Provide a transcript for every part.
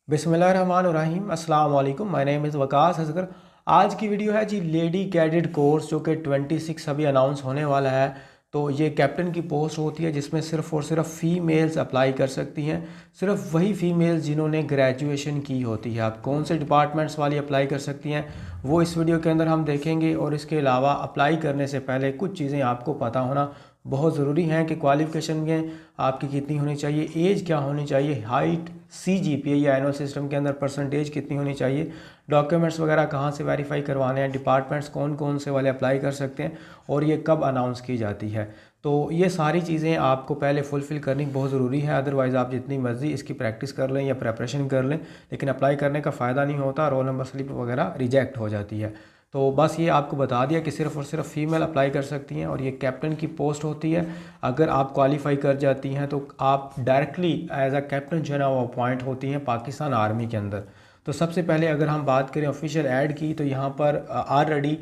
बिस्मिल्लाहिर्रहमानिर्रहीम अस्सलाम वालेकुम। My name is Waqas Asghar. आज की वीडियो है जी लेडी कैडेट कोर्स जो कि 26 अभी अनाउंस होने वाला है। तो ये कैप्टन की पोस्ट होती है जिसमें सिर्फ़ और सिर्फ फ़ीमेल्स अप्लाई कर सकती हैं। सिर्फ वही फ़ीमेल्स जिन्होंने ग्रेजुएशन की होती है। आप कौन से डिपार्टमेंट्स वाली अप्लाई कर सकती हैं वो इस वीडियो के अंदर हम देखेंगे। और इसके अलावा अप्लाई करने से पहले कुछ चीज़ें आपको पता होना बहुत ज़रूरी हैं कि क्वालिफ़िकेशन में आपकी कितनी होनी चाहिए, एज क्या होनी चाहिए, हाइट, CGPA या एनुअल सिस्टम के अंदर परसेंटेज कितनी होनी चाहिए, डॉक्यूमेंट्स वगैरह कहाँ से वेरीफाई करवाने हैं, डिपार्टमेंट्स कौन कौन से वाले अप्लाई कर सकते हैं और ये कब अनाउंस की जाती है। तो ये सारी चीज़ें आपको पहले फुलफ़िल करनी बहुत ज़रूरी है। अदरवाइज़ आप जितनी मर्ज़ी इसकी प्रैक्टिस कर लें या प्रेपरेशन कर लें लेकिन अप्लाई करने का फ़ायदा नहीं होता, रोल नंबर स्लिप वगैरह रिजेक्ट हो जाती है। तो बस ये आपको बता दिया कि सिर्फ़ और सिर्फ फ़ीमेल अप्लाई कर सकती हैं और ये कैप्टन की पोस्ट होती है। अगर आप क्वालिफ़ाई कर जाती हैं तो आप डायरेक्टली एज अ कैप्टन जो है ना वो अपॉइंट होती हैं पाकिस्तान आर्मी के अंदर। तो सबसे पहले अगर हम बात करें ऑफिशियल ऐड की तो यहाँ पर ऑलरेडी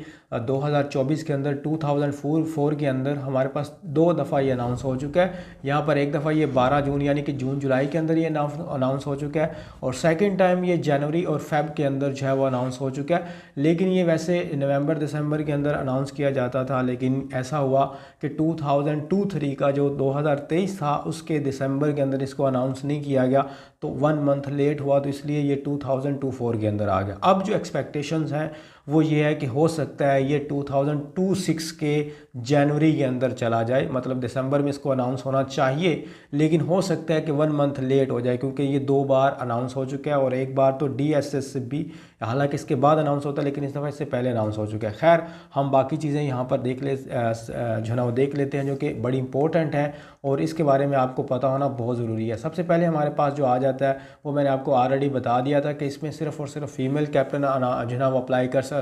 2024 के अंदर 2004 के अंदर हमारे पास 2 दफ़ा ये अनाउंस हो चुका है। यहाँ पर एक दफ़ा ये 12 जून यानी कि जून जुलाई के अंदर ये अनाउंस हो चुका है और सेकंड टाइम ये जनवरी और फेब के अंदर जो है वो अनाउंस हो चुका है। लेकिन ये वैसे नवंबर दिसंबर के अंदर अनाउंस किया जाता था, लेकिन ऐसा हुआ कि 2023 का जो 2023 था उसके दिसंबर के अंदर इसको अनाउंस नहीं किया गया तो 1 मंथ लेट हुआ, तो इसलिए ये 2024 के अंदर आ गया। अब जो एक्सपेक्टेशंस हैं वो ये है कि हो सकता है ये 2026 के जनवरी के अंदर चला जाए, मतलब दिसंबर में इसको अनाउंस होना चाहिए लेकिन हो सकता है कि 1 मंथ लेट हो जाए क्योंकि ये 2 बार अनाउंस हो चुका है और एक बार तो DSS भी, हालांकि इसके बाद अनाउंस होता है लेकिन इस दफ़ा इससे पहले अनाउंस हो चुका है। खैर हम बाकी चीज़ें यहाँ पर जो है ना वो देख लेते हैं जो कि बड़ी इंपॉर्टेंट हैं और इसके बारे में आपको पता होना बहुत ज़रूरी है। सबसे पहले हमारे पास जो आ जाता है वो मैंने आपको ऑलरेडी बता दिया था कि इसमें सिर्फ़ और सिर्फ फ़ीमेल कैप्टन जो है ना वो अप्लाई कर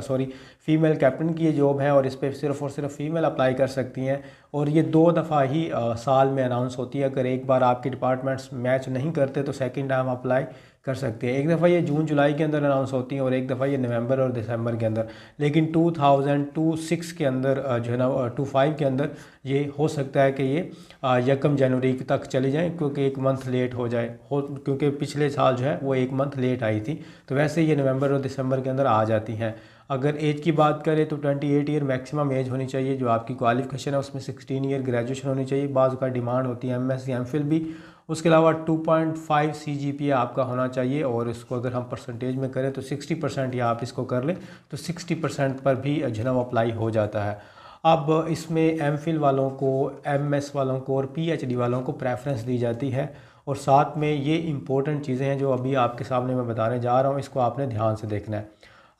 फीमेल कैप्टन की ये जॉब है और इस पर सिर्फ़ और सिर्फ फ़ीमेल अप्लाई कर सकती हैं और ये 2 दफ़ा ही साल में अनाउंस होती है। अगर एक बार आपके डिपार्टमेंट्स मैच नहीं करते तो सेकंड टाइम अप्लाई कर सकते हैं। एक दफ़ा ये जून जुलाई के अंदर अनाउंस होती हैं और एक दफ़ा ये नवंबर और दिसंबर के अंदर। लेकिन 2026 के अंदर जो है ना 25 के अंदर ये हो सकता है कि ये 1 जनवरी तक चली जाए क्योंकि 1 मंथ लेट हो जाए क्योंकि पिछले साल जो है वो 1 मंथ लेट आई थी, तो वैसे ये नवंबर और दिसंबर के अंदर आ जाती हैं। अगर एज की बात करें तो 28 ईयर मैक्सिमम एज होनी चाहिए। जो आपकी क्वालिफिकेशन है उसमें 16 ईयर ग्रेजुएशन होनी चाहिए। बाज़ का डिमांड होती है MSc MPhil भी। उसके अलावा 2.5 CGPA आपका होना चाहिए और इसको अगर हम परसेंटेज में करें तो 60% या आप इसको कर लें तो 60% पर भी जनाब अप्लाई हो जाता है। अब इसमें MPhil वालों को, MS वालों को और PhD वालों को प्रेफरेंस दी जाती है और साथ में ये इंपॉर्टेंट चीज़ें हैं जो अभी आपके सामने मैं बताने जा रहा हूँ, इसको आपने ध्यान से देखना है।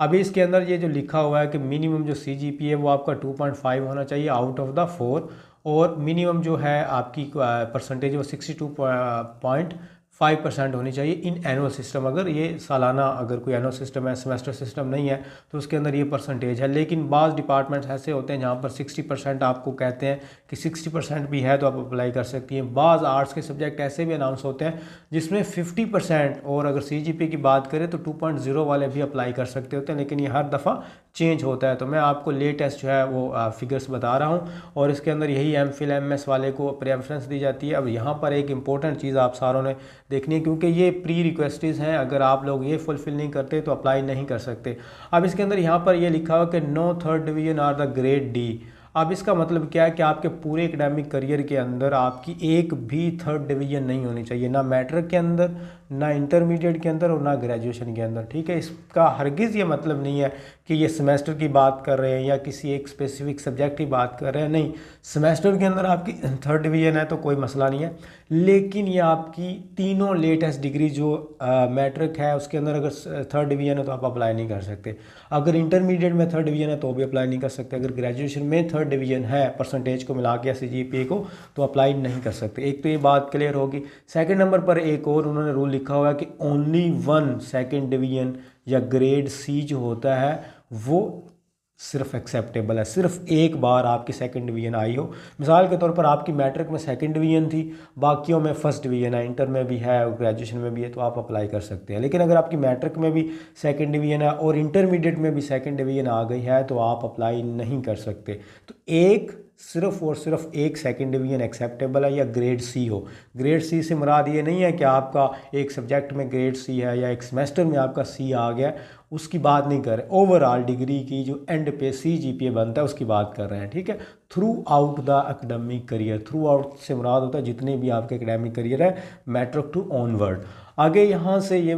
अभी इसके अंदर ये जो लिखा हुआ है कि मिनिमम जो CGPA है वो आपका 2.5 होना चाहिए आउट ऑफ द 4 और मिनिमम जो है आपकी परसेंटेज वो 62.5% होनी चाहिए इन एनुअल सिस्टम। अगर ये सालाना अगर कोई एनुअल सिस्टम है, सेमेस्टर सिस्टम नहीं है तो उसके अंदर ये परसेंटेज है। लेकिन बाज़ डिपार्टमेंट्स ऐसे होते हैं जहाँ पर 60% आपको कहते हैं कि 60% भी है तो आप अप्लाई कर सकती हैं। बाज़ आर्ट्स के सब्जेक्ट ऐसे भी अनाउंस होते हैं जिसमें 50% और अगर CGPA की बात करें तो 2.0 वाले भी अप्लाई कर सकते होते हैं, लेकिन ये हर दफ़ा चेंज होता है। तो मैं आपको लेटेस्ट जो है वो फिगर्स बता रहा हूँ और इसके अंदर यही MPhil MS वाले को प्रेफरेंस दी जाती है। अब यहाँ पर एक इंपॉर्टेंट चीज़ आप सारों ने देखनी है क्योंकि ये प्री रिक्वेस्टीज हैं, अगर आप लोग ये फुलफ़िल नहीं करते तो अप्लाई नहीं कर सकते। अब इसके अंदर यहाँ पर ये लिखा हुआ कि no third division or the grade D। अब इसका मतलब क्या है कि आपके पूरे एकेडमिक करियर के अंदर आपकी एक भी थर्ड डिवीजन नहीं होनी चाहिए, ना मैट्रिक के अंदर, ना इंटरमीडिएट के अंदर और ना ग्रेजुएशन के अंदर। ठीक है, इसका हरगिज़ ये मतलब नहीं है कि ये सेमेस्टर की बात कर रहे हैं या किसी एक स्पेसिफिक सब्जेक्ट की बात कर रहे हैं। नहीं, सेमेस्टर के अंदर आपकी थर्ड डिवीजन है तो कोई मसला नहीं है, लेकिन ये आपकी तीनों लेटेस्ट डिग्री जो मैट्रिक है उसके अंदर अगर थर्ड डिवीजन है तो आप अप्लाई नहीं कर सकते। अगर इंटरमीडिएट में थर्ड डिवीजन है तो भी अप्लाई नहीं कर सकते। अगर ग्रेजुएशन में थर्ड डिवीजन है परसेंटेज को मिला के या CGPA को तो अप्लाई नहीं कर सकते। एक तो ये बात क्लियर होगी। सेकंड नंबर पर एक और उन्होंने रूल लिखा हुआ है कि ओनली 1 सेकंड डिवीजन या ग्रेड C जो होता है वो सिर्फ एक्सेप्टेबल है। सिर्फ एक बार आपकी सेकंड डिवीजन आई हो, मिसाल के तौर पर आपकी मैट्रिक में सेकंड डिवीजन थी, बाकियों में फर्स्ट डिवीजन है, इंटर में भी है और ग्रेजुएशन में भी है तो आप अप्लाई कर सकते हैं। लेकिन अगर आपकी मैट्रिक में भी सेकंड डिवीजन है और इंटरमीडिएट में भी सेकंड डिवीजन आ गई है तो आप अप्लाई नहीं कर सकते। तो एक सिर्फ और सिर्फ एक सेकंड डिवीजन एक्सेप्टेबल है या ग्रेड सी हो। ग्रेड सी से मुराद ये नहीं है कि आपका एक सब्जेक्ट में ग्रेड सी है या एक सेमेस्टर में आपका सी आ गया, उसकी बात नहीं कर रहे। ओवरऑल डिग्री की जो एंड पे CGPA बनता है उसकी बात कर रहे हैं, ठीक है। Throughout the academic career, throughout से मुराद होता है जितने भी आपके एकेडमिक करियर है, मैट्रिक टू ऑनवर्ड। आगे यहाँ से ये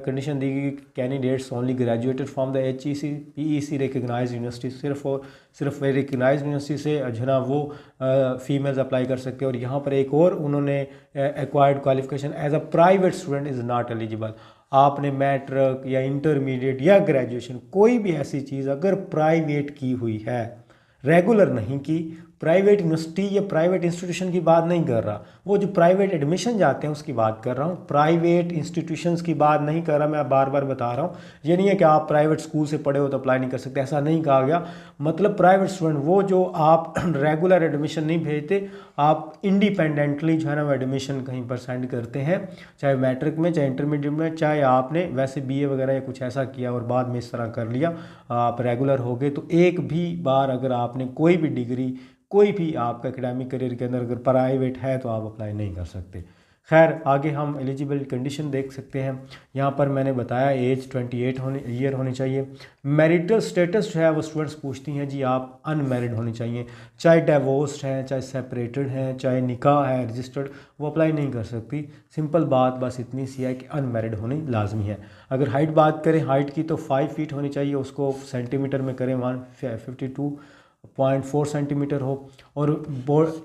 कंडीशन दी गई, candidates only graduated from the HEC PEC recognise university, सिर्फ और सिर्फ रिकग्नाइज यूनिवर्सिटी से जो ना वो फीमेल्स अप्लाई कर सकते हैं। और यहाँ पर एक और उन्होंने acquired qualification as a private student is not eligible. आपने मैट्रिक या इंटरमीडिएट या ग्रेजुएशन कोई भी ऐसी चीज़ अगर प्राइवेट की हुई है, रेगुलर नहीं की, प्राइवेट यूनिवर्सिटी या प्राइवेट इंस्टीट्यूशन की बात नहीं कर रहा, वो जो प्राइवेट एडमिशन जाते हैं उसकी बात कर रहा हूँ, प्राइवेट इंस्टीट्यूशंस की बात नहीं कर रहा। मैं बार बार बता रहा हूँ, ये नहीं है कि आप प्राइवेट स्कूल से पढ़े हो तो अप्लाई नहीं कर सकते, ऐसा नहीं कहा गया। मतलब प्राइवेट स्टूडेंट वो जो आप रेगुलर एडमिशन नहीं भेजते, आप इंडिपेंडेंटली जो है ना वो एडमिशन कहीं पर सेंड करते हैं, चाहे मैट्रिक में, चाहे इंटरमीडिएट में, चाहे आपने वैसे BA वगैरह या कुछ ऐसा किया और बाद में इस तरह कर लिया, आप रेगुलर हो गए। तो एक भी बार अगर आपने कोई भी डिग्री, कोई भी आपका एकेडमिक करियर के अंदर अगर प्राइवेट है तो आप अप्लाई नहीं कर सकते। खैर आगे हम एलिजिबल कंडीशन देख सकते हैं। यहाँ पर मैंने बताया एज 28 ईयर होनी चाहिए। मैरिटल स्टेटस जो है वो स्टूडेंट्स पूछती हैं जी, आप अनमैरिड होनी चाहिए, चाहे डिवोर्स्ड हैं, चाहे सेपरेटेड हैं, चाहे निकाह है रजिस्टर्ड, वो अप्लाई नहीं कर सकती। सिंपल बात बस इतनी सी है कि अनमैरिड होनी लाजमी है। अगर हाइट बात करें हाइट की तो 5 फीट होनी चाहिए, उसको सेंटीमीटर में करें 152.4 सेंटीमीटर हो। और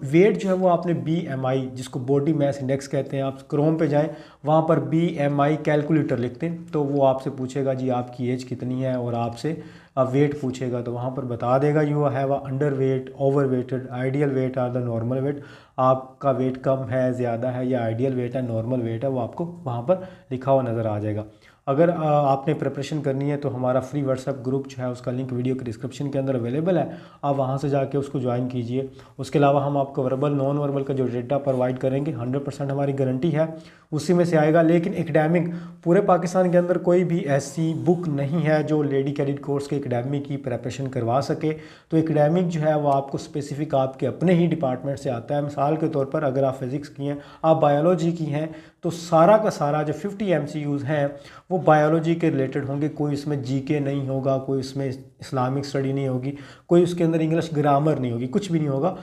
वेट जो है वो आपने BMI, जिसको बॉडी मास इंडेक्स कहते हैं, आप क्रोम पे जाएं, वहाँ पर BMI कैलकुलेटर लिखते हैं तो वो आपसे पूछेगा जी आपकी एज कितनी है और आपसे वेट पूछेगा, तो वहाँ पर बता देगा you have a under weight, over weighted, ideal weight और द नॉर्मल वेट। आपका वेट कम है, ज़्यादा है, या आइडियल वेट है, नॉर्मल वेट है, वो आपको वहाँ पर लिखा हुआ नज़र आ जाएगा। अगर आपने प्रिपरेशन करनी है तो हमारा फ्री व्हाट्सएप ग्रुप जो है उसका लिंक वीडियो के डिस्क्रिप्शन के अंदर अवेलेबल है, आप वहां से जाके उसको ज्वाइन कीजिए। उसके अलावा हम आपको वर्बल नॉन वर्बल का जो डेटा प्रोवाइड करेंगे 100% हमारी गारंटी है, उसी में से आएगा। लेकिन एकेडमिक पूरे पाकिस्तान के अंदर कोई भी ऐसी बुक नहीं है जो लेडी कैडेट कोर्स के एकेडमिक की प्रिपरेशन करवा सके। तो एकेडमिक जो है वो आपको स्पेसिफिक आपके अपने ही डिपार्टमेंट से आता है। मिसाल के तौर पर अगर आप फिज़िक्स की हैं, आप बायोलॉजी की हैं, तो सारा का सारा जो 50 MCUs हैं वो बायोलॉजी के रिलेटेड होंगे। कोई इसमें GK नहीं होगा, कोई इसमें इस्लामिक स्टडी नहीं होगी, कोई उसके अंदर इंग्लिश ग्रामर नहीं होगी, कुछ भी नहीं होगा।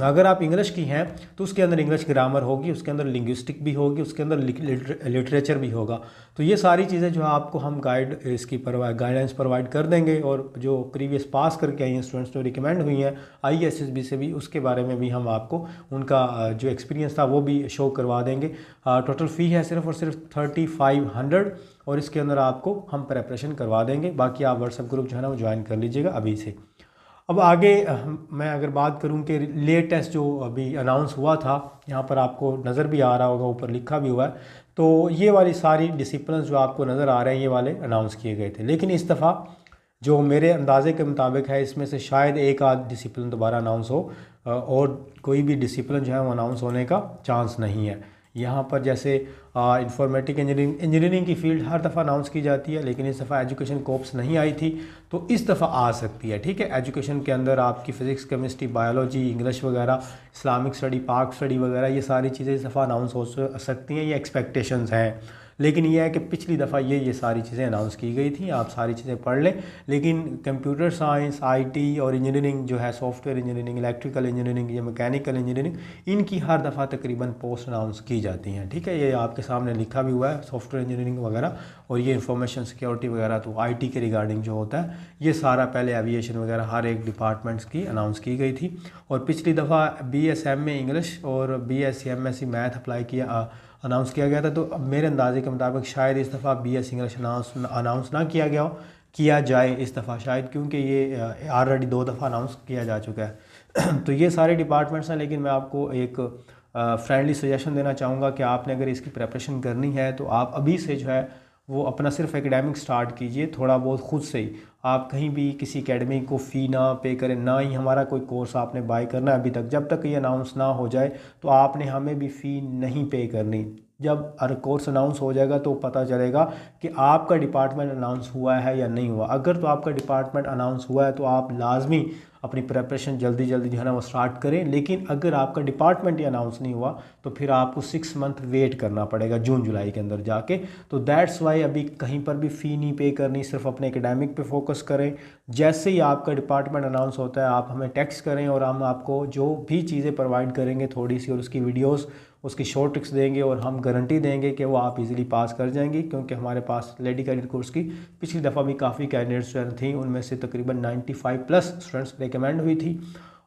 अगर आप इंग्लिश की हैं तो उसके अंदर इंग्लिश ग्रामर होगी, उसके अंदर लिंग्विस्टिक भी होगी, उसके अंदर लिटरेचर भी होगा। तो ये सारी चीज़ें जो है आपको हम इसकी गाइडेंस प्रोवाइड कर देंगे। और जो प्रीवियस पास करके आई हैं स्टूडेंट्स जो रिकमेंड हुई हैं ISSB से भी, उसके बारे में भी हम आपको उनका जो एक्सपीरियंस था वो भी शो करवा देंगे। टोटल फ़ी है सिर्फ और सिर्फ 3500 और इसके अंदर आपको हम प्रेपरेशन करवा देंगे। बाकी आप व्हाट्सएप ग्रुप जो है ना वो ज्वाइन कर लीजिएगा अभी से। अब आगे मैं अगर बात करूं कि लेटेस्ट जो अभी अनाउंस हुआ था, यहाँ पर आपको नज़र भी आ रहा होगा, ऊपर लिखा भी हुआ है, तो ये वाली सारी डिसिप्लिन जो आपको नज़र आ रहे हैं ये वाले अनाउंस किए गए थे। लेकिन इस दफ़ा जो मेरे अंदाजे के मुताबिक है, इसमें से शायद एक आध डिसिप्लिन दोबारा अनाउंस हो और कोई भी डिसिप्लिन जो है वो अनाउंस होने का चांस नहीं है। यहाँ पर जैसे इंफॉर्मेटिक इंजीनियरिंग की फ़ील्ड हर दफ़ा अनाउंस की जाती है, लेकिन इस दफ़ा एजुकेशन कोर्स नहीं आई थी, तो इस दफ़ा आ सकती है। ठीक है, एजुकेशन के अंदर आपकी फ़िज़िक्स, केमिस्ट्री, बायोलॉजी, इंग्लिश वगैरह, इस्लामिक स्टडी, पाक स्टडी वगैरह, ये सारी चीज़ें इस दफ़ा अनाउंस हो सकती हैं, ये एक्सपेक्टेशंस हैं। लेकिन यह है कि पिछली दफ़ा ये सारी चीज़ें अनाउंस की गई थी, आप सारी चीज़ें पढ़ लें। लेकिन कंप्यूटर साइंस, IT और इंजीनियरिंग जो है, सॉफ्टवेयर इंजीनियरिंग, इलेक्ट्रिकल इंजीनियरिंग या मैकेनिकल इंजीनियरिंग, इनकी हर दफ़ा तकरीबन पोस्ट अनाउंस की जाती हैं। ठीक है, ये आपके सामने लिखा भी हुआ है, सॉफ्टवेयर इंजीनियरिंग वगैरह, और ये इंफॉर्मेशन सिक्योरिटी वगैरह, तो IT के रिगार्डिंग जो होता है ये सारा पहले एविएशन वगैरह हर एक डिपार्टमेंट्स की अनाउंस की गई थी। और पिछली दफ़ा BSM में इंग्लिश और BSc MSc मैथ अप्लाई किया अनाउंस किया गया था। तो अब मेरे अंदाजे के मुताबिक शायद इस दफ़ा BS इंग्लिश अनाउंस ना किया गया हो, किया जाए इस दफ़ा शायद, क्योंकि ये ऑलरेडी 2 दफ़ा अनाउंस किया जा चुका है। तो ये सारे डिपार्टमेंट्स हैं। लेकिन मैं आपको एक फ्रेंडली सजेशन देना चाहूँगा कि आपने अगर इसकी प्रिपरेशन करनी है तो आप अभी से जो है वो अपना सिर्फ एकेडमिक स्टार्ट कीजिए, थोड़ा बहुत खुद से ही। आप कहीं भी किसी एकेडमिक को फ़ी ना पे करें, ना ही हमारा कोई कोर्स आपने बाय करना है अभी तक। जब तक ये अनाउंस ना हो जाए तो आपने हमें भी फ़ी नहीं पे करनी। जब हर कोर्स अनाउंस हो जाएगा तो पता चलेगा कि आपका डिपार्टमेंट अनाउंस हुआ है या नहीं हुआ। अगर तो आपका डिपार्टमेंट अनाउंस हुआ है तो आप लाजमी अपनी प्रेपरेशन जल्दी जल्दी जो है ना वो स्टार्ट करें। लेकिन अगर आपका डिपार्टमेंट ही अनाउंस नहीं हुआ तो फिर आपको 6 मंथ वेट करना पड़ेगा जून जुलाई के अंदर जाके। तो दैट्स वाई अभी कहीं पर भी फ़ी नहीं पे करनी, सिर्फ अपने एकेडमिक पे फोकस करें। जैसे ही आपका डिपार्टमेंट अनाउंस होता है आप हमें टेक्स्ट करें और हम आपको जो भी चीज़ें प्रोवाइड करेंगे थोड़ी सी, और उसकी वीडियोस, उसकी शॉर्ट ट्रिक्स देंगे, और हम गारंटी देंगे कि वो आप इजीली पास कर जाएंगी। क्योंकि हमारे पास लेडी कैडेट कोर्स की पिछली दफ़ा भी काफ़ी कैंडिडेट स्टूडेंट थी, उनमें से तकरीबन 95+ स्टूडेंट्स रिकमेंड हुई थी।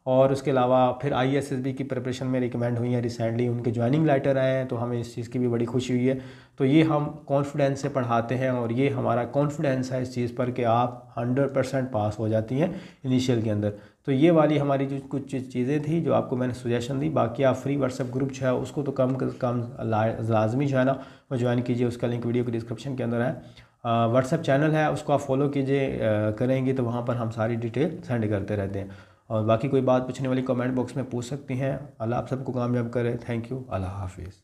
और उसके अलावा फिर ISSB की प्रिपरेशन में रिकमेंड हुई हैं, रिसेंटली उनके ज्वाइनिंग लेटर आए हैं, तो हमें इस चीज़ की भी बड़ी खुशी हुई है। तो ये हम कॉन्फिडेंस से पढ़ाते हैं और ये हमारा कॉन्फिडेंस है इस चीज़ पर कि आप 100% पास हो जाती हैं इनिशियल के अंदर। तो ये वाली हमारी जो कुछ चीज़ें थी जो आपको मैंने सजेशन दी। बाकी आप फ्री व्हाट्सएप ग्रुप जो है उसको तो कम लाजमी जो है ना वो ज्वाइन कीजिए, उसका लिंक वीडियो के डिस्क्रिप्शन के अंदर है। व्हाट्सएप चैनल है उसको आप फॉलो कीजिए, करेंगे तो वहाँ पर हम सारी डिटेल सेंड करते रहते हैं। और बाकी कोई बात पूछने वाली कमेंट बॉक्स में पूछ सकती हैं। अल्लाह आप सबको कामयाब करे। Thank you. अल्लाह हाफिज़।